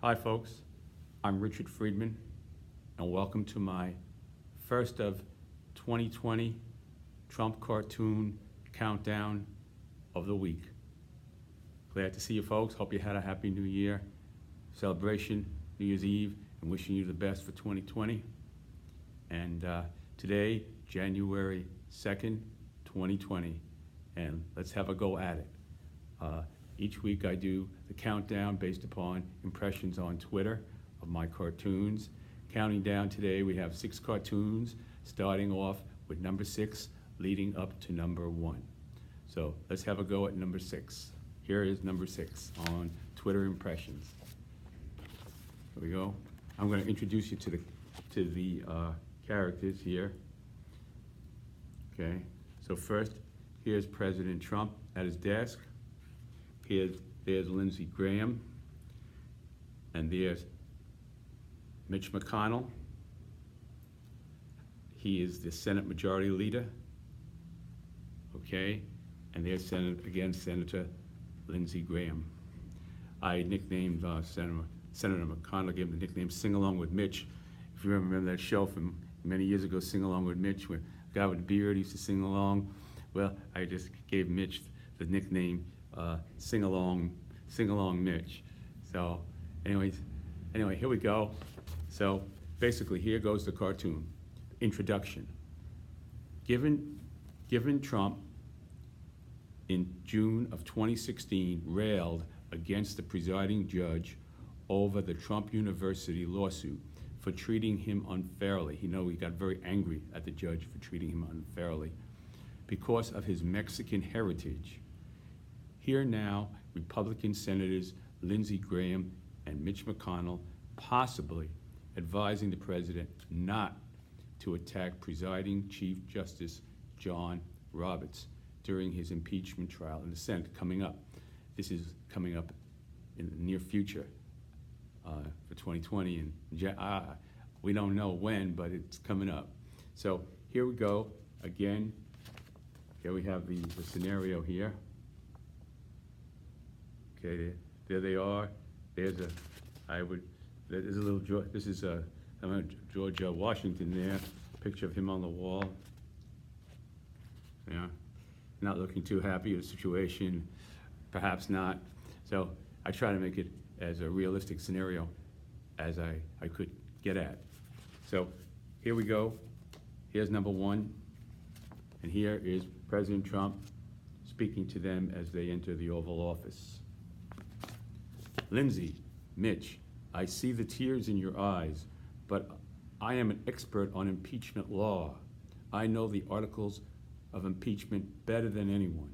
Hi folks, I'm Richard Friedman and welcome to my first of 2020 Trump cartoon countdown of the week. Glad to see you folks. Hope you had a happy New Year celebration, New Year's Eve, and wishing you the best for 2020. And today, January 2nd, 2020, and let's have a go at it. Each week I do the countdown based upon impressions on Twitter of my cartoons. Counting down today, we have 6 cartoons, starting off with number 6, leading up to number 1. So let's have a go at number 6. Here is number 6 on Twitter impressions. Here we go. I'm going to introduce you to the characters here. Okay, so first, here's President Trump at his desk. There's Lindsey Graham, and there's Mitch McConnell. He is the Senate Majority Leader, okay? And there's Senator Lindsey Graham. I nicknamed Senator McConnell, gave him the nickname Sing Along with Mitch. If you remember that show from many years ago, Sing Along with Mitch, where a guy with a beard used to sing along. Well, I just gave Mitch the nickname Sing Along Mitch. So anyway, here we go. So basically, here goes the cartoon. Introduction. Given Trump in June of 2016 railed against the presiding judge over the Trump University lawsuit for treating him unfairly. He got very angry at the judge for treating him unfairly because of his Mexican heritage. Here now, Republican Senators Lindsey Graham and Mitch McConnell possibly advising the president not to attack presiding Chief Justice John Roberts during his impeachment trial in the Senate coming up. This is coming up in the near future for 2020, and we don't know when, but it's coming up. So here we go again. Here we have the scenario here. Okay, there they are. There's a little George Washington there. Picture of him on the wall. Yeah, not looking too happy with the situation. Perhaps not. So I try to make it as a realistic scenario as I could get at. So here we go. Here's number 1. And here is President Trump speaking to them as they enter the Oval Office. Lindsey, Mitch, I see the tears in your eyes, but I am an expert on impeachment law. I know the articles of impeachment better than anyone.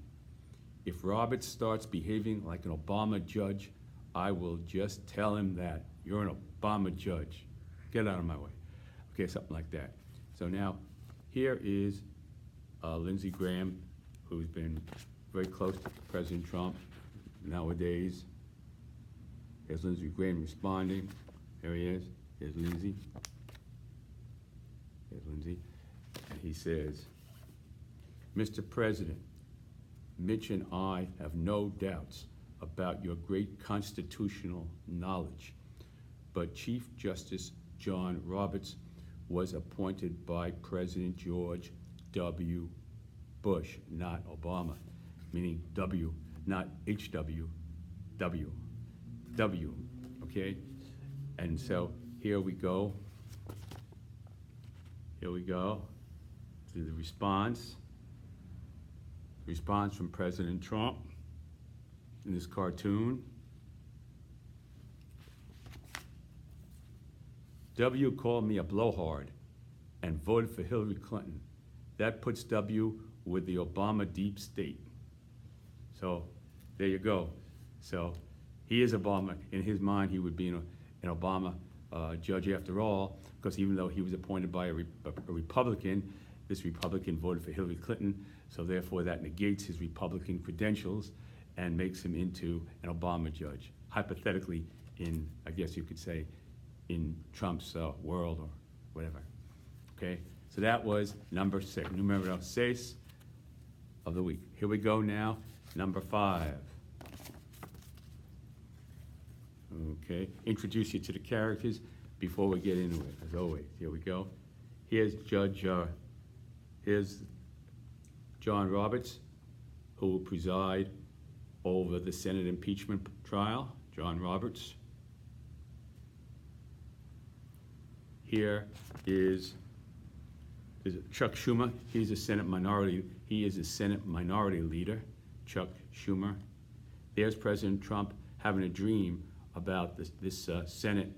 If Roberts starts behaving like an Obama judge, I will just tell him that. You're an Obama judge. Get out of my way. Okay, something like that. So now, here is Lindsey Graham, who's been very close to President Trump nowadays. Here's Lindsey Graham responding. There he is. Here's Lindsey. Here's Lindsey. And he says, Mr. President, Mitch and I have no doubts about your great constitutional knowledge, but Chief Justice John Roberts was appointed by President George W. Bush, not Obama, meaning W, not HW, W. W, okay? And so here we go. Here we go to the response. Response from President Trump in this cartoon. W called me a blowhard and voted for Hillary Clinton. That puts W with the Obama deep state. So there you go. So he is Obama. In his mind, he would be an Obama judge after all, because even though he was appointed by a Republican, this Republican voted for Hillary Clinton, so therefore that negates his Republican credentials and makes him into an Obama judge, hypothetically in, I guess you could say, in Trump's world or whatever, okay? So that was number 6, numero 6 of the week. Here we go now, number 5. Okay, introduce you to the characters before we get into it, as always. Here we go. Here's here's John Roberts, who will preside over the Senate impeachment trial. John Roberts. Here is Chuck Schumer. He is a Senate minority leader, Chuck Schumer. There's President Trump having a dream about this Senate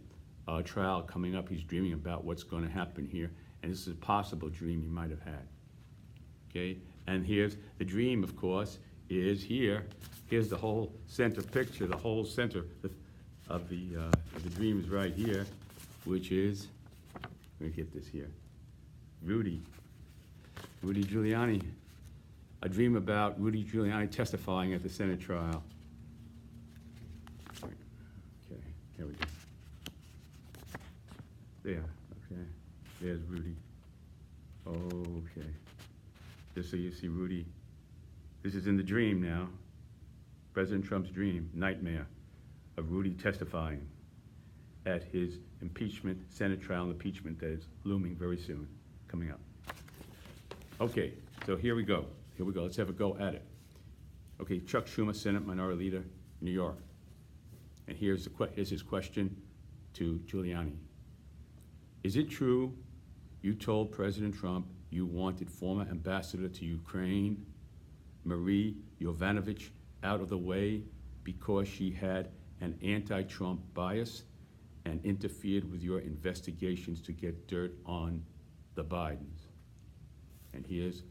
trial coming up. He's dreaming about what's going to happen here, and this is a possible dream he might have had. Okay, and here's the dream, of course, is here. Here's the whole center picture. The whole center of the dream is right here, which is, let me get this here. Rudy Giuliani. A dream about Rudy Giuliani testifying at the Senate trial. Okay, here we go. There, okay. There's Rudy. Okay. Just so you see Rudy. This is in the dream now. President Trump's dream, nightmare of Rudy testifying at his impeachment, Senate trial impeachment that is looming very soon, coming up. Okay, so here we go. Let's have a go at it. Okay, Chuck Schumer, Senate Minority Leader, New York. And here's his question to Giuliani. Is it true you told President Trump you wanted former ambassador to Ukraine, Marie Yovanovitch, out of the way because she had an anti-Trump bias and interfered with your investigations to get dirt on the Bidens? And here's,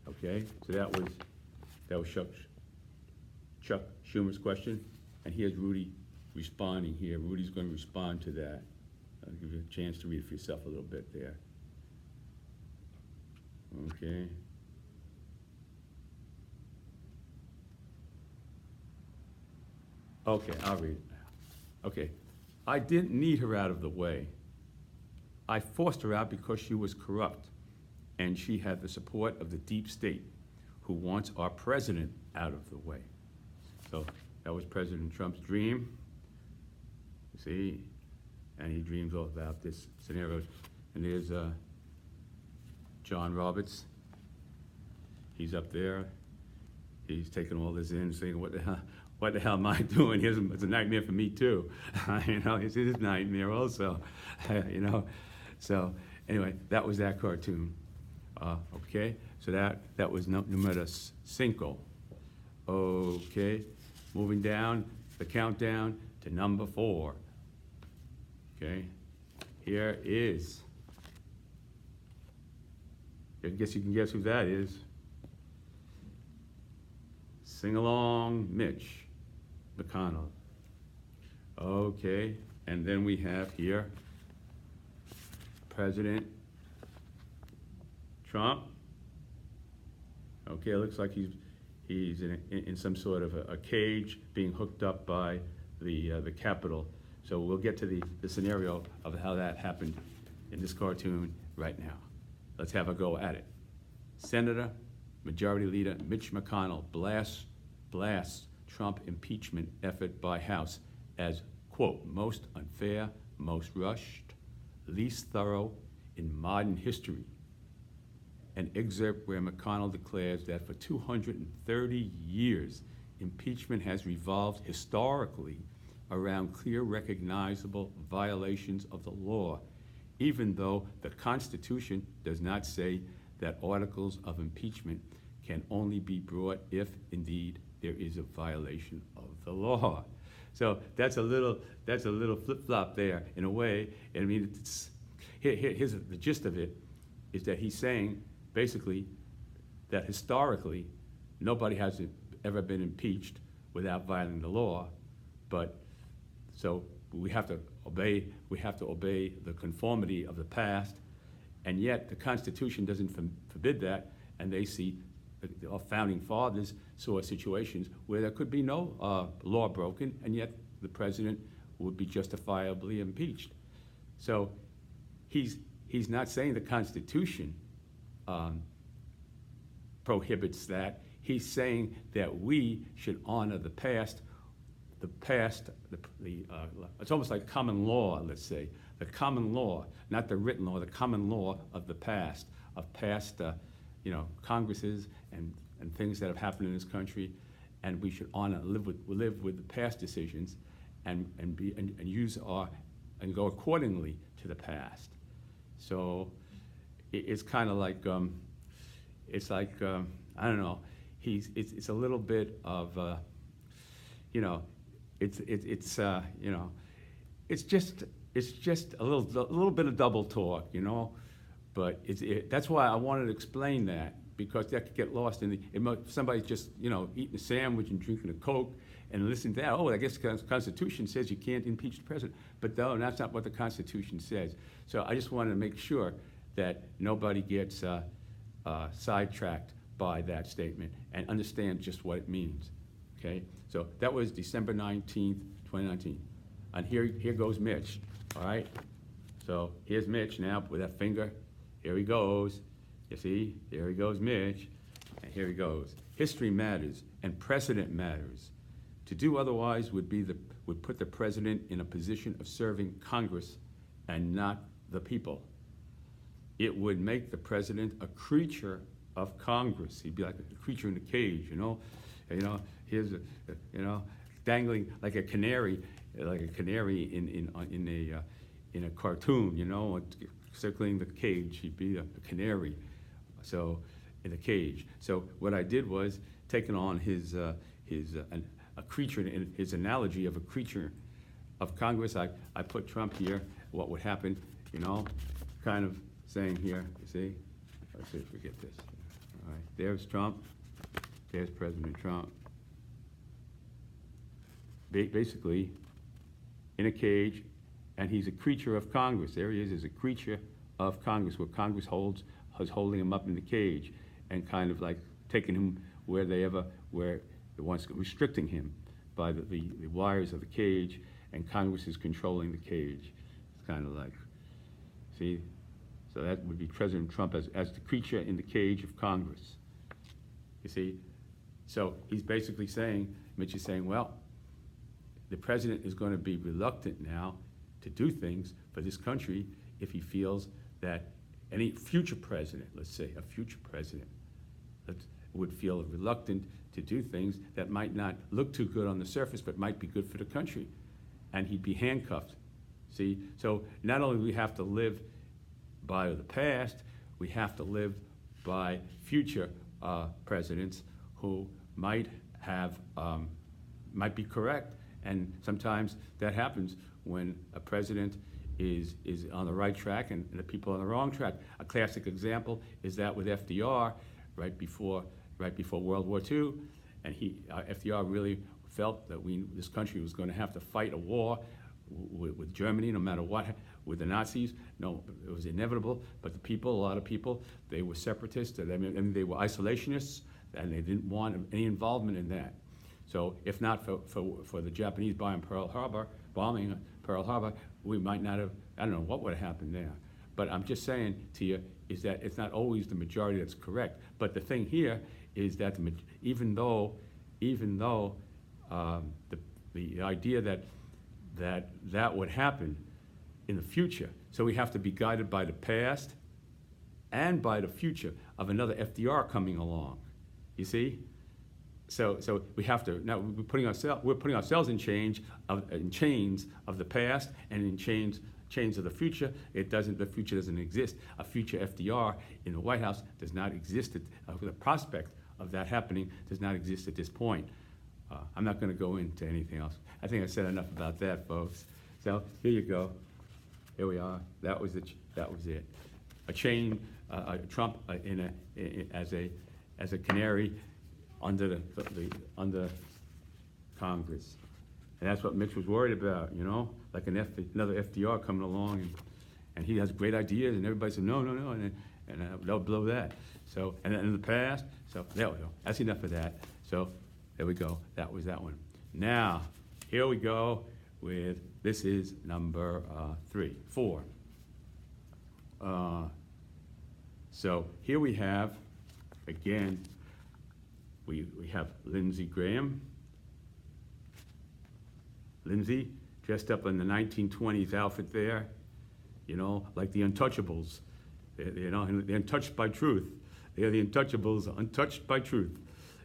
okay, so that was Chuck Schumer's question, and here's Rudy responding here. Rudy's going to respond to that. I'll give you a chance to read it for yourself a little bit there. Okay. Okay, I'll read it now. Okay. I didn't need her out of the way. I forced her out because she was corrupt, and she had the support of the deep state, who wants our president out of the way. So that was President Trump's dream. You see, and he dreams all about this scenario. And there's John Roberts. He's up there. He's taking all this in, saying, what the hell am I doing? It's a nightmare for me too. You know, it's his nightmare also. You know, so anyway, that was that cartoon. Okay, so that was numero 5. Okay, moving down the countdown to number 4. Okay, here is, I guess you can guess who that is. Sing along, Mitch McConnell. Okay, and then we have here President Trump. Okay, it looks like he's in some sort of a cage being hooked up by the Capitol. So we'll get to the scenario of how that happened in this cartoon right now. Let's have a go at it. Senator, Majority Leader Mitch McConnell blasts Trump impeachment effort by House as, quote, most unfair, most rushed, least thorough in modern history. An excerpt where McConnell declares that for 230 years, impeachment has revolved historically around clear, recognizable violations of the law, even though the Constitution does not say that articles of impeachment can only be brought if, indeed, there is a violation of the law. So that's a little flip-flop there, in a way. I mean, here's the gist of it, is that he's saying, basically, that historically, nobody has ever been impeached without violating the law, but so we have to obey the conformity of the past, and yet the Constitution doesn't forbid that, and they see, our founding fathers saw situations where there could be no law broken, and yet the president would be justifiably impeached. So he's not saying the Constitution prohibits that. He's saying that we should honor the past, the past, it's almost like common law, let's say. The common law, not the written law, the common law of the past, of past Congresses and things that have happened in this country, and we should live with the past decisions and use and go accordingly to the past. So it's kind of like, I don't know, it's a little bit of, it's just a little bit of double talk, but that's why I wanted to explain that, because that could get lost in somebody just, eating a sandwich and drinking a Coke and listen to that. Oh, I guess the Constitution says you can't impeach the president. But no, that's not what the Constitution says. So I just wanted to make sure that nobody gets sidetracked by that statement and understand just what it means, okay? So that was December 19th, 2019. And here goes Mitch, all right? So here's Mitch now with that finger. Here he goes. You see, there he goes, Mitch, and here he goes. History matters and precedent matters. To do otherwise would put the president in a position of serving Congress and not the people. It would make the president a creature of Congress. He'd be like a creature in a cage, here's dangling like a canary in a cartoon, circling the cage. He'd be a canary. So in a cage. So what I did was taking on a creature, in his analogy of a creature of Congress. I put Trump here. What would happen, kind of saying here. You see? Let's see if we get this. All right. There's Trump. There's President Trump. Basically, in a cage, and he's a creature of Congress. There he is a creature of Congress, where Congress is holding him up in the cage and kind of like taking him where it wants, restricting him by the wires of the cage, and Congress is controlling the cage. It's kind of like, see? So that would be President Trump as the creature in the cage of Congress. You see? So he's basically saying, Mitch is saying, well, the president is going to be reluctant now to do things for this country if he feels that any future president, let's say a future president, would feel reluctant to do things that might not look too good on the surface, but might be good for the country. And he'd be handcuffed. See? So not only do we have to live by the past, we have to live by future presidents who might be correct. And sometimes that happens when a president is on the right track and the people on the wrong track. A classic example is that with FDR, right before World War II, and FDR really felt that this country was going to have to fight a war with Germany, no matter what, with the Nazis. No, it was inevitable. But a lot of people, they were separatists. They were isolationists, and they didn't want any involvement in that. So if not for the Japanese bombing Pearl Harbor, we might not have, I don't know what would have happened there. But I'm just saying to you is that it's not always the majority that's correct. But the thing here is that even though the idea that would happen in the future, so we have to be guided by the past and by the future of another FDR coming along. You see? So we have to, now we're putting ourselves in chains of the past and in chains of the future. The future doesn't exist. A future FDR in the White House does not exist. The prospect of that happening does not exist at this point. I'm not going to go into anything else. I think I said enough about that, folks. So here you go. Here we are. That was it. A chain, Trump as a canary under Congress, and that's what Mitch was worried about. Like another FDR coming along, and he has great ideas, and everybody said no, and they'll blow that. So and in the past, so there we go. That's enough of that. So there we go. That was that one. Now here we go with this is number 4. So here we have again. We have Lindsey Graham, Lindsay, dressed up in the 1920s outfit there, you know, like the Untouchables. You know, and they're untouched by truth. They're the Untouchables, untouched by truth.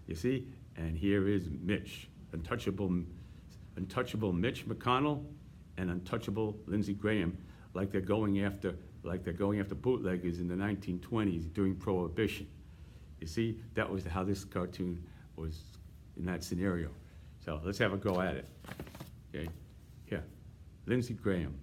You see? And here is Mitch, untouchable Mitch McConnell, and untouchable Lindsey Graham, like they're going after bootleggers in the 1920s during Prohibition. You see, that was how this cartoon was in that scenario. So let's have a go at it. Okay, here, Lindsey Graham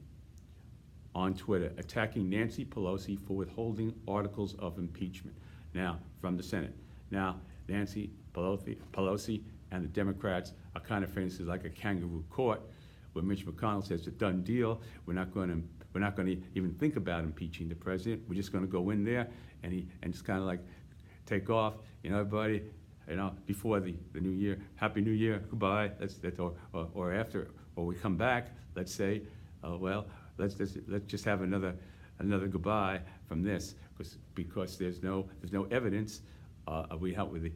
on Twitter attacking Nancy Pelosi for withholding articles of impeachment. Now, from the Senate. Now, Nancy Pelosi and the Democrats are kind of famous as like a kangaroo court, where Mitch McConnell says it's a done deal. We're not going to even think about impeaching the president. We're just going to go in there and just kind of like take off. You know, everybody, you know, before the new year, Happy New Year, goodbye. Or after, or we come back. Let's say, well, let's just have another goodbye from this, because there's no evidence. We help with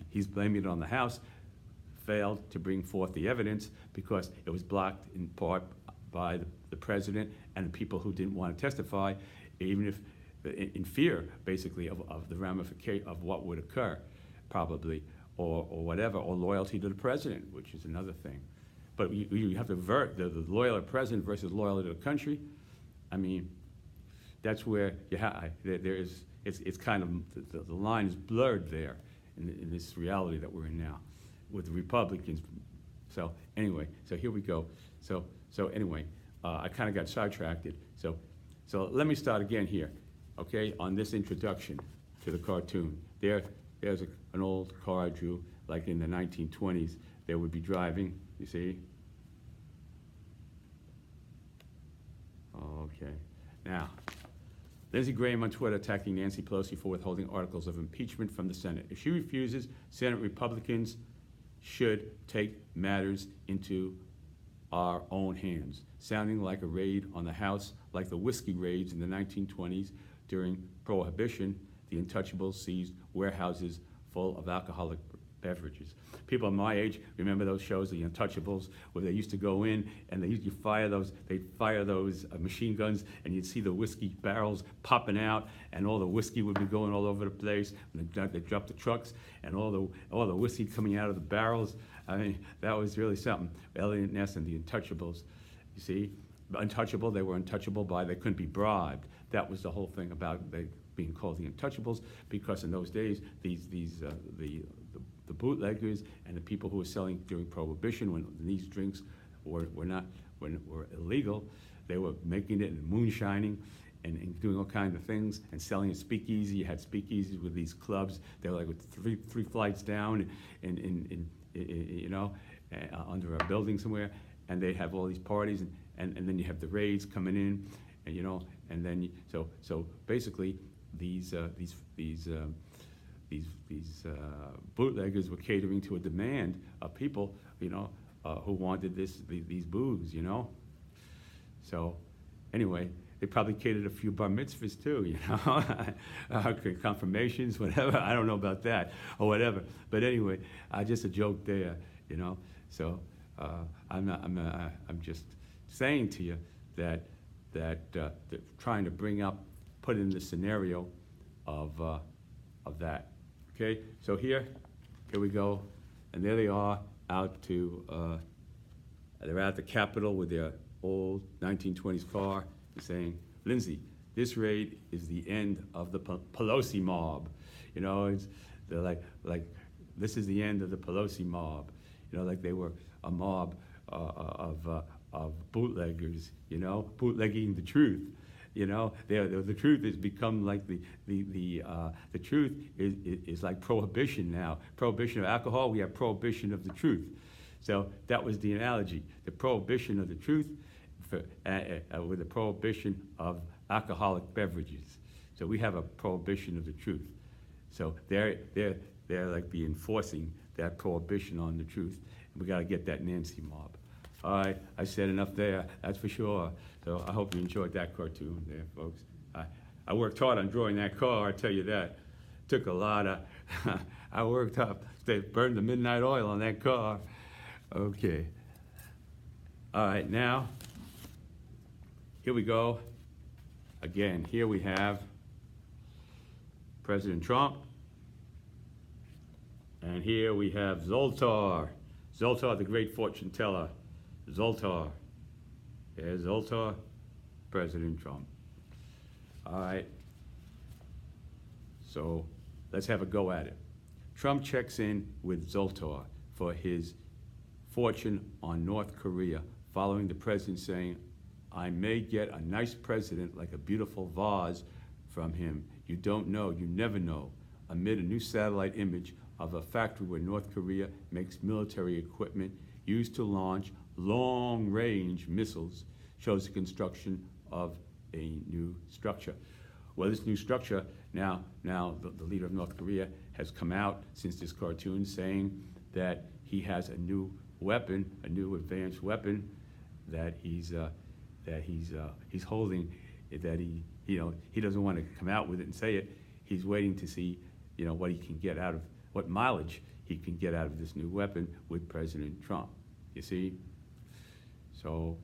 he's blaming it on the House, failed to bring forth the evidence because it was blocked in part by the president and the people who didn't want to testify, even if in fear, basically, of the ramification of what would occur, probably, or whatever, or loyalty to the president, which is another thing. But you have to avert the loyal to the president versus loyalty to the country. I mean, that's where it's kind of, the line is blurred there in this reality that we're in now with the Republicans. So anyway, so here we go. So anyway, I kind of got sidetracked. So let me start again here, okay, on this introduction to the cartoon. There's an old car I drew, like in the 1920s. They would be driving, you see? Okay, now, Lindsey Graham on Twitter attacking Nancy Pelosi for withholding articles of impeachment from the Senate. If she refuses, Senate Republicans should take matters into our own hands, sounding like a raid on the House, like the whiskey raids in the 1920s during Prohibition. The Untouchables seized warehouses full of alcoholic beverages. People my age remember those shows, The Untouchables, where they used to go in and they'd fire those machine guns, and you'd see the whiskey barrels popping out, and all the whiskey would be going all over the place. And they dropped the trucks, and all the whiskey coming out of the barrels. I mean, that was really something. Elliot Ness and The Untouchables, you see, untouchable. They were untouchable they couldn't be bribed. That was the whole thing about they being called The Untouchables, because in those days the bootleggers and the people who were selling during Prohibition, when these drinks were illegal, they were making it and moonshining and doing all kinds of things and selling at speakeasy. You had speakeasies with these clubs. They were like with three flights down in you know, under a building somewhere, and they have all these parties, and then you have the raids coming in, and you know, and then so basically these bootleggers were catering to a demand of people, you know, who wanted these booze, you know. So anyway, they probably catered a few bar mitzvahs too, you know, confirmations, whatever. I don't know about that or whatever. But anyway, just a joke there, you know. So I'm just saying to you that trying to put in the scenario of that. Okay, so here we go, and there they are they're at the Capitol with their old 1920s car, saying, Lindsey, this raid is the end of the Pelosi mob. You know, they're like this is the end of the Pelosi mob. You know, like they were a mob of bootleggers, you know, bootlegging the truth. You know, the truth has become like the truth is like prohibition now. Prohibition of alcohol, we have prohibition of the truth. So that was the analogy. The prohibition of the truth with the prohibition of alcoholic beverages. So we have a prohibition of the truth. So they're like be enforcing that prohibition on the truth. We got to get that Nancy mob. All right, I said enough there, that's for sure. So I hope you enjoyed that cartoon there, folks. I worked hard on drawing that car, I tell you that. Took a lot of, I worked up, they burned the midnight oil on that car. Okay. All right, now, here we go. Again, here we have President Trump. And here we have Zoltar. Zoltar, the great fortune teller. Zoltar. There's Zoltar, President Trump. All right. So let's have a go at it. Trump checks in with Zoltar for his fortune on North Korea, following the president saying, I may get a nice president like a beautiful vase from him. You don't know, you never know, amid a new satellite image of a factory where North Korea makes military equipment used to launch long-range missiles, shows the construction of a new structure. Well, this new structure, now the leader of North Korea has come out since this cartoon saying that he has a new weapon, a new advanced weapon that he's holding, that he doesn't want to come out with it and say it. He's waiting to see, what he can get out of, what mileage he can get out of this new weapon with President Trump. You see? So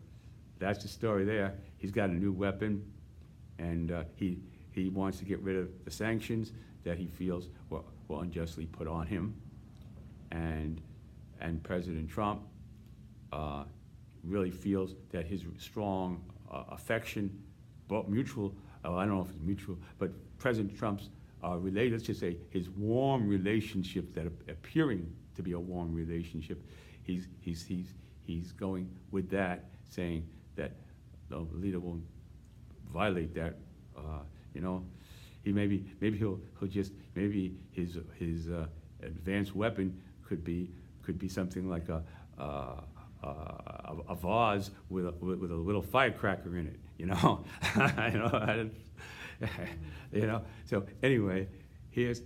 that's the story there. He's got a new weapon, and he wants to get rid of the sanctions that he feels were unjustly put on him. And President Trump really feels that his strong affection, both mutual, I don't know if it's mutual, but President Trump's let's just say his warm relationship, that appearing to be a warm relationship, he's going with that, saying that the leader won't violate that. He maybe he'll just, maybe his advanced weapon could be something like a vase with a little firecracker in it, So anyway, here's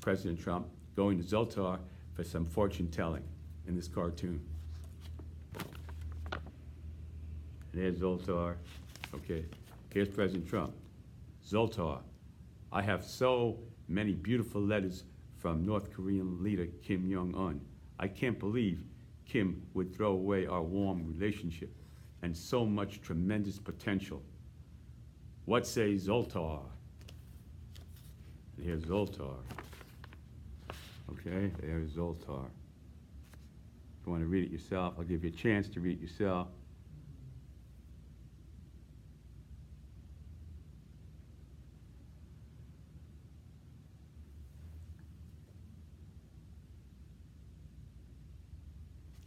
President Trump going to Zoltar for some fortune telling in this cartoon. And there's Zoltar. Okay, here's President Trump. Zoltar, I have so many beautiful letters from North Korean leader Kim Jong-un. I can't believe Kim would throw away our warm relationship and so much tremendous potential. What say Zoltar? And here's Zoltar. Okay, there's Zoltar. If you want to read it yourself, I'll give you a chance to read it yourself.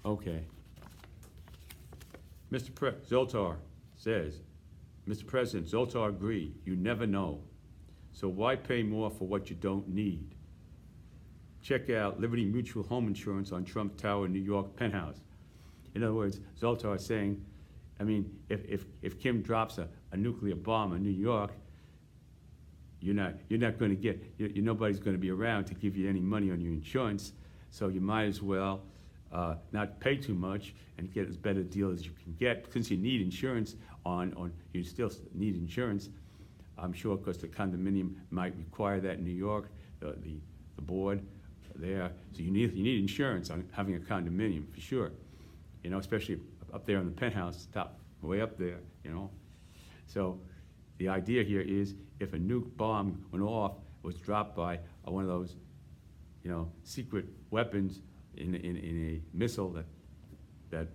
Okay. Zoltar says, Mr. President, Zoltar agreed. You never know. So why pay more for what you don't need? Check out Liberty Mutual Home Insurance on Trump Tower, New York penthouse. In other words, Zoltar is saying, if Kim drops a nuclear bomb in New York, you're not going to get, nobody's going to be around to give you any money on your insurance. So you might as well not pay too much and get as better a deal as you can get. Since you need insurance you still need insurance. I'm sure, because the condominium might require that in New York, the board there. So you need insurance on having a condominium for sure. Especially up there in the penthouse, top way up there. So the idea here is, if a nuke bomb went off, was dropped by one of those, secret weapons in a missile that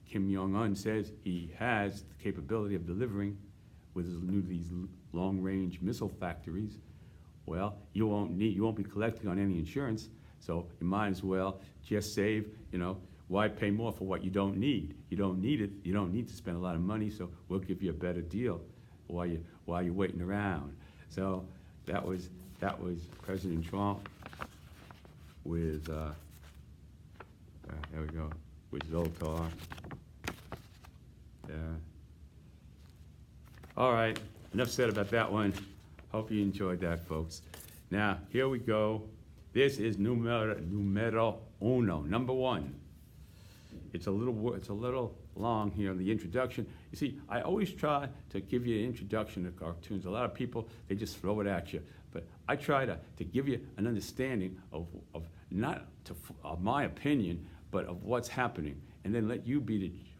Kim Jong-un says he has the capability of delivering with these long-range missile factories. Well, you won't be collecting on any insurance, so you might as well just save. Why pay more for what you don't need? You don't need it. You don't need to spend a lot of money, so we'll give you a better deal while you're waiting around. So that was President Trump with there we go, with Zoltar. Yeah. All right, enough said about that one. Hope you enjoyed that, folks. Now, here we go. This is numero uno, number one. It's a little long here in the introduction. You see, I always try to give you an introduction to cartoons. A lot of people, they just throw it at you. But I try to give you an understanding of not of my opinion, but of what's happening, and then let you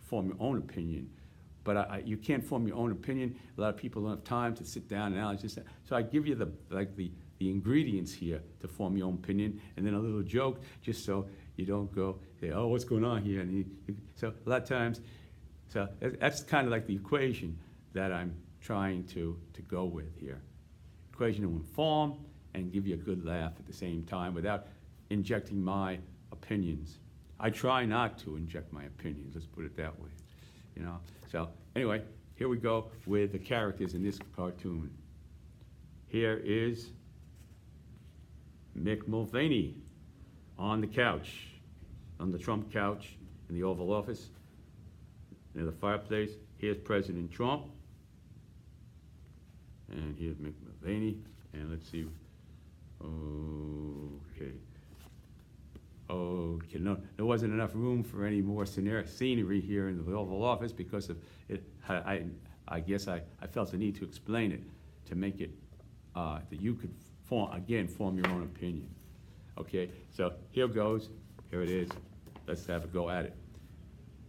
form your own opinion. But you can't form your own opinion. A lot of people don't have time to sit down and analyze this. So I give you the ingredients here to form your own opinion, and then a little joke, just so you don't go say, oh, what's going on here? So a lot of times, so that's kind of like the equation that I'm trying to go with here. Equation to inform and give you a good laugh at the same time without injecting my opinions. I try not to inject my opinions, let's put it that way. You know. So anyway, here we go with the characters in this cartoon. Here is Mick Mulvaney on the couch, on the Trump couch in the Oval Office, near the fireplace. Here's President Trump, and here's Mick Mulvaney, and let's see. Okay, no, there wasn't enough room for any more scenery here in the Oval Office because of it. I guess I felt the need to explain it to make it that you could form your own opinion. Okay, so here goes. Here it is. Let's have a go at it.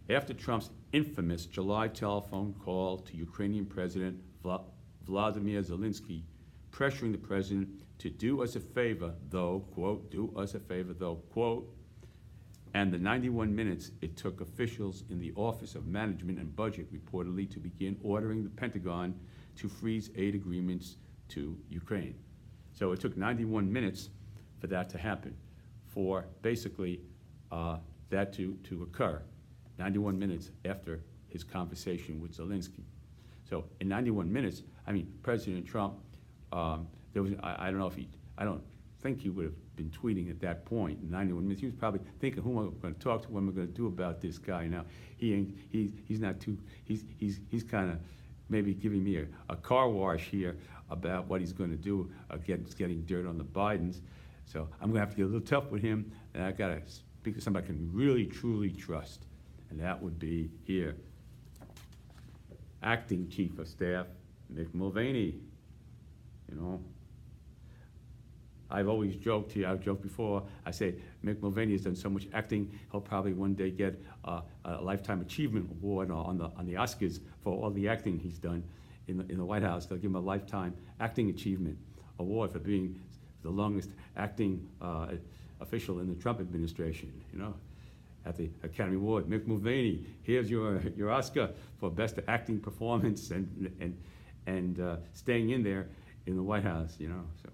After Trump's infamous July telephone call to Ukrainian President Vladimir Zelensky, pressuring the president to do us a favor, though, quote, do us a favor, though, quote, and the 91 minutes it took officials in the Office of Management and Budget reportedly to begin ordering the Pentagon to freeze aid agreements to Ukraine. So it took 91 minutes for that to happen, for basically that to occur, 91 minutes after his conversation with Zelensky. So in 91 minutes, I mean, President Trump, there was, I don't know if I don't think he would have been tweeting at that point in 91 minutes. He was probably thinking, who am I going to talk to? What am I going to do about this guy now? He's not too, he's kind of maybe giving me a car wash here about what he's going to do against getting dirt on the Bidens. So I'm going to have to get a little tough with him, and I got to speak to somebody I can really, truly trust. And that would be here, Acting Chief of Staff, Mick Mulvaney. You know, I've always joked here, I've joked before, I say Mick Mulvaney has done so much acting, he'll probably one day get a Lifetime Achievement Award on the Oscars for all the acting he's done in the White House. They'll give him a Lifetime Acting Achievement Award for being the longest acting official in the Trump administration, you know. At the Academy Award, Mick Mulvaney, here's your Oscar for best acting performance and staying in there in the White House, you know. So,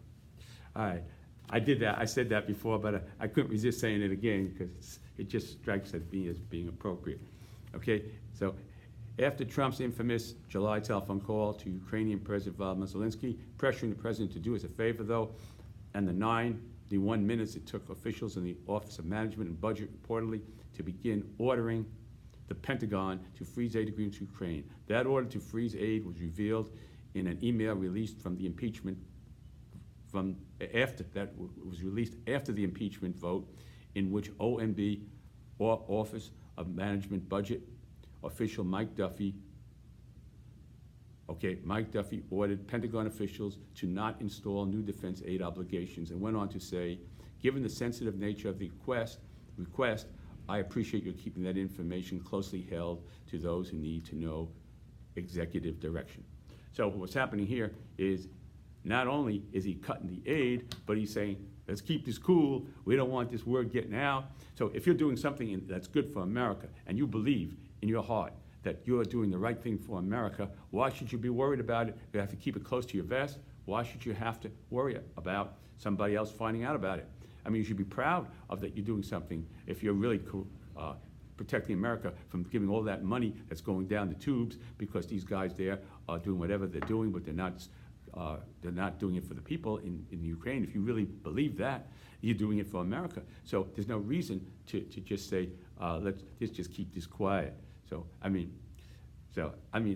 all right, I did that. I said that before, but I couldn't resist saying it again because it just strikes at me as being appropriate. Okay, so after Trump's infamous July telephone call to Ukrainian President Vladimir Zelensky, pressuring the president to do us a favor, though, and the 91 minutes it took officials in the Office of Management and Budget reportedly to begin ordering the Pentagon to freeze aid agreements to Ukraine. That order to freeze aid was revealed in an email released from the impeachment was released after the impeachment vote, in which OMB, or Office of Management Budget official Mike Duffy ordered Pentagon officials to not install new defense aid obligations, and went on to say, given the sensitive nature of the request, I appreciate you keeping that information closely held to those who need to know executive direction. So what's happening here is not only is he cutting the aid, but he's saying, let's keep this cool. We don't want this word getting out. So if you're doing something that's good for America, and you believe in your heart that you're doing the right thing for America, why should you be worried about it? You have to keep it close to your vest. Why should you have to worry about somebody else finding out about it? I mean, you should be proud of that you're doing something if you're really protecting America from giving all that money that's going down the tubes because these guys there are doing whatever they're doing, but they're not doing it for the people in Ukraine. If you really believe that, you're doing it for America. So there's no reason to just say, let's just keep this quiet. So I mean,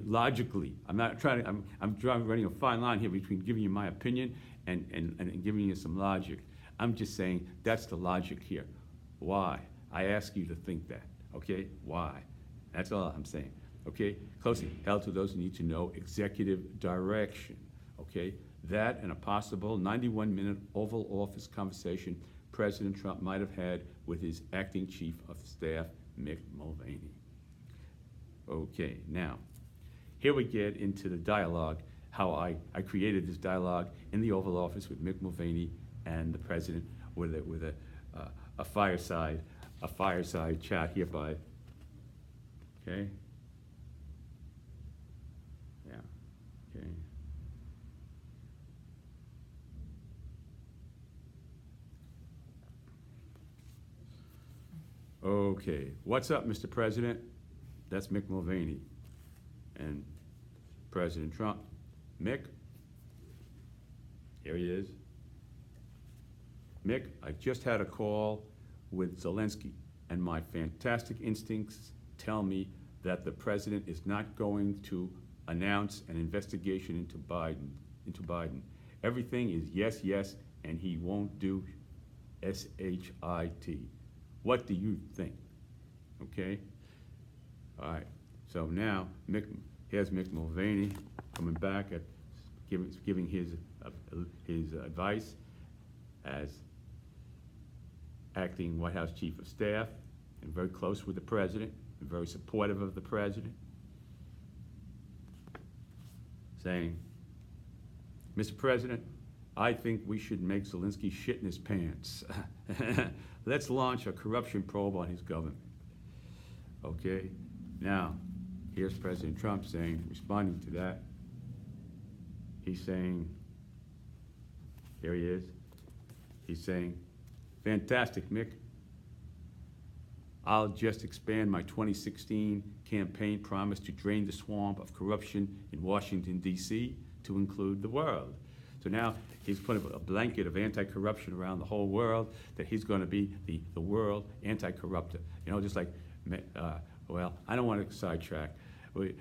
logically, I'm running a fine line here between giving you my opinion and giving you some logic. I'm just saying that's the logic here. Why? I ask you to think that, okay? Why? That's all I'm saying, okay? Closely held to those who need to know executive direction, okay? That and a possible 91-minute Oval Office conversation President Trump might have had with his acting chief of staff, Mick Mulvaney. Okay, now, here we get into the dialogue, how I created this dialogue in the Oval Office with Mick Mulvaney and the president with a fireside chat hereby. Okay? Yeah, okay. Okay, what's up, Mr. President? That's Mick Mulvaney. And President Trump, Mick, here he is. Mick, I just had a call with Zelensky, and my fantastic instincts tell me that the president is not going to announce an investigation into Biden. Everything is yes, yes, and he won't do SHIT. What do you think? Okay? All right. So now, here's Mick Mulvaney coming back at giving his advice as acting White House Chief of Staff, and very close with the president, and very supportive of the president, saying, Mr. President, I think we should make Zelensky shit in his pants. Let's launch a corruption probe on his government. Okay? Now, here's President Trump responding to that. He's saying, here he is, he's saying, fantastic, Mick. I'll just expand my 2016 campaign promise to drain the swamp of corruption in Washington, D.C. to include the world. So now he's putting a blanket of anti-corruption around the whole world, that he's going to be the world anti-corruptor. You know, just like, well, I don't want to sidetrack.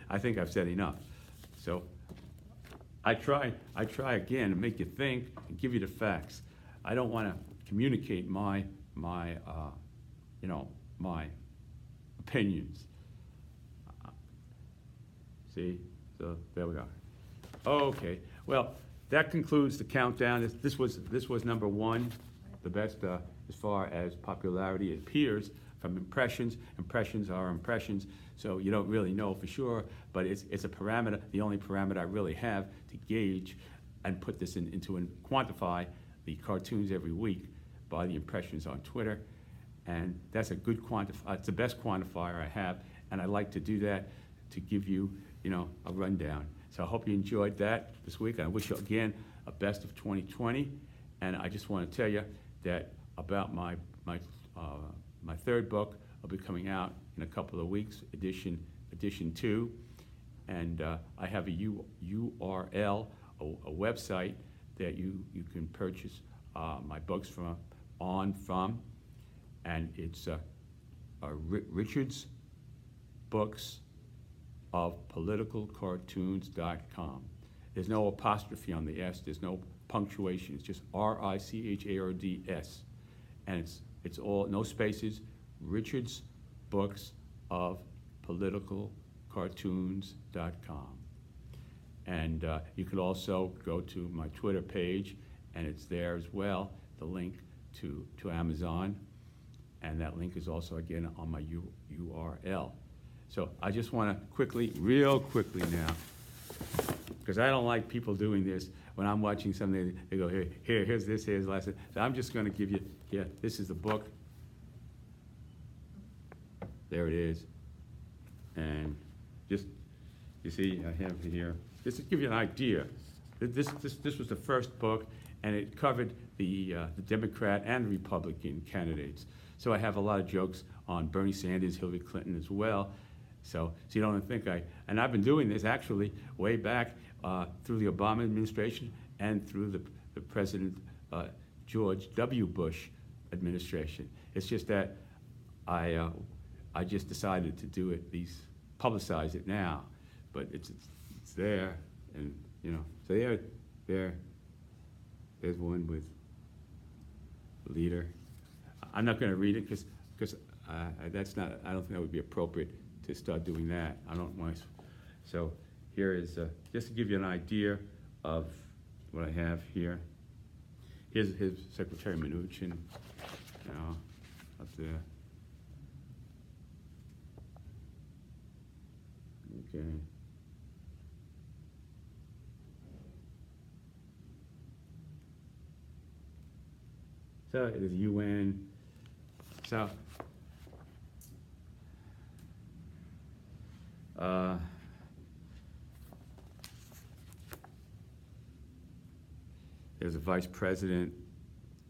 I think I've said enough. So I try again to make you think and give you the facts. I don't want to communicate my opinions. See, so there we are. Okay, well, that concludes the countdown. This was number one, the best as far as popularity. It appears from impressions. Impressions are impressions, so you don't really know for sure, but it's a parameter, the only parameter I really have to gauge and put this into and quantify the cartoons every week by the impressions on Twitter. And that's a good it's the best quantifier I have, and I like to do that to give you, a rundown. So I hope you enjoyed that this week. I wish you again a best of 2020, and I just want to tell you that about my third book will be coming out in a couple of weeks, edition 2, and I have a URL, a website that you can purchase my books from, and it's Richard's Books of politicalcartoons.com. There's no apostrophe on the S, there's no punctuation, it's just RICHARDS. And it's all, no spaces, Richard's Books of politicalcartoons.com. And you could also go to my Twitter page, and it's there as well, the link to Amazon. And that link is also, again, on my URL. So I just want to real quickly now, because I don't like people doing this. When I'm watching something, they go, here's this, here's the last. So I'm just going to give you, this is the book. There it is. And just, you see, I have it here. Just to give you an idea, this was the first book, and it covered the Democrat and Republican candidates. So I have a lot of jokes on Bernie Sanders, Hillary Clinton as well. So you don't think and I've been doing this actually way back through the Obama administration and through the President George W. Bush administration. It's just that I just decided to do it, publicize it now, but it's there, and so there's one with leader. I'm not going to read it because that's not. I don't think that would be appropriate to start doing that. I don't want to. So here is just to give you an idea of what I have here. Here's Secretary Mnuchin. you know, up there. Okay. So it is UN. So there's a vice president.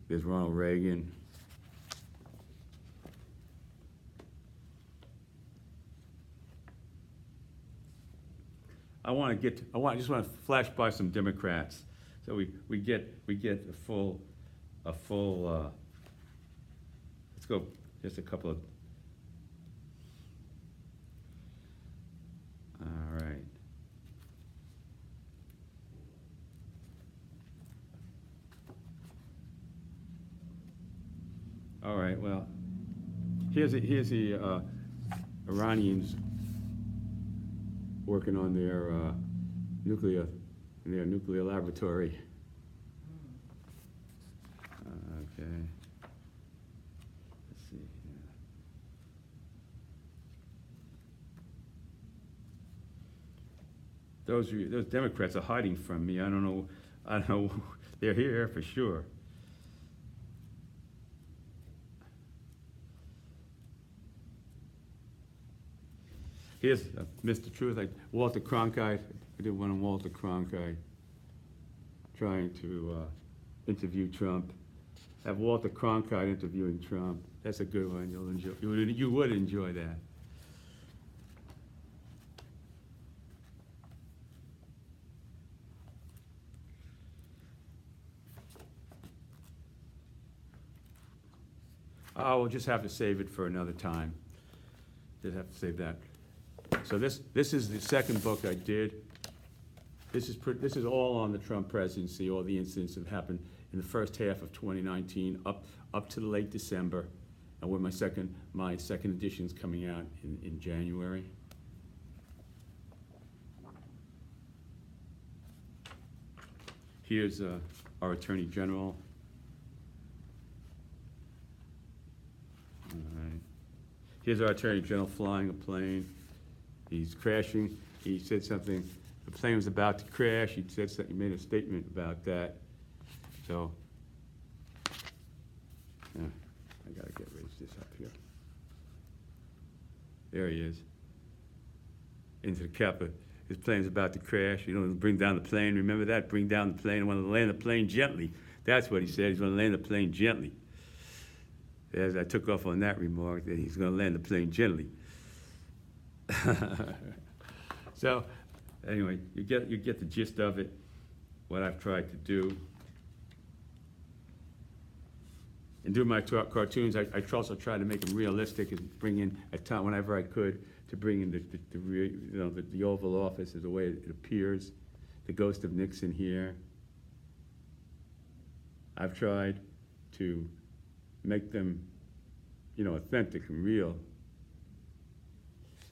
There's Ronald Reagan. I just want to flash by some Democrats, so we get a full. Let's go just a couple of. All right. All right. Well, here's the Iranians working on their nuclear laboratory. Okay. Let's see here. Those Democrats are hiding from me. I don't know. They're here for sure. Here's Mr. Truth, like Walter Cronkite. I did one on Walter Cronkite, trying to interview Trump. Have Walter Cronkite interviewing Trump. That's a good one. You'll enjoy. You would enjoy that. Oh, we'll just have to save it for another time. Just have to save that. So this is the second book I did. This is all on the Trump presidency, all the incidents that happened in the first half of 2019 up to late December, and where my second edition is coming out in January. Here's our Attorney General. All right. Here's our Attorney General flying a plane. He's crashing. He said something. The plane was about to crash. He said something. He made a statement about that. So, yeah, I gotta raise this up here. There he is. Into the Capitol. His plane's about to crash. You know, bring down the plane. Remember that? Bring down the plane. I want to land the plane gently. That's what he said. He's going to land the plane gently. As I took off on that remark, that he's going to land the plane gently. So, anyway, you get the gist of it. What I've tried to do. And do my cartoons, I also try to make them realistic and bring in at time whenever I could to bring in the Oval Office as the way it appears, the ghost of Nixon here. I've tried to make them, authentic and real.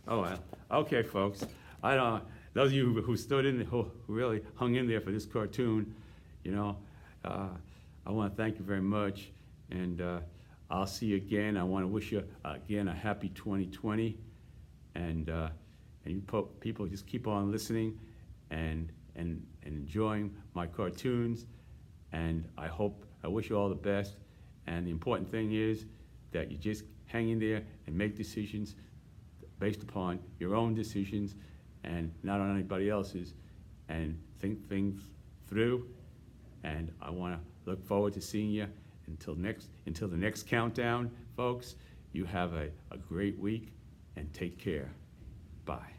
Oh well, okay, folks. Those of you who stood in, who really hung in there for this cartoon, I want to thank you very much. And I'll see you again. I want to wish you, again, a happy 2020. And you people just keep on listening and enjoying my cartoons. And I wish you all the best. And the important thing is that you just hang in there and make decisions based upon your own decisions and not on anybody else's. And think things through. And I want to look forward to seeing you. Until the next countdown, folks, you have a great week and take care. Bye.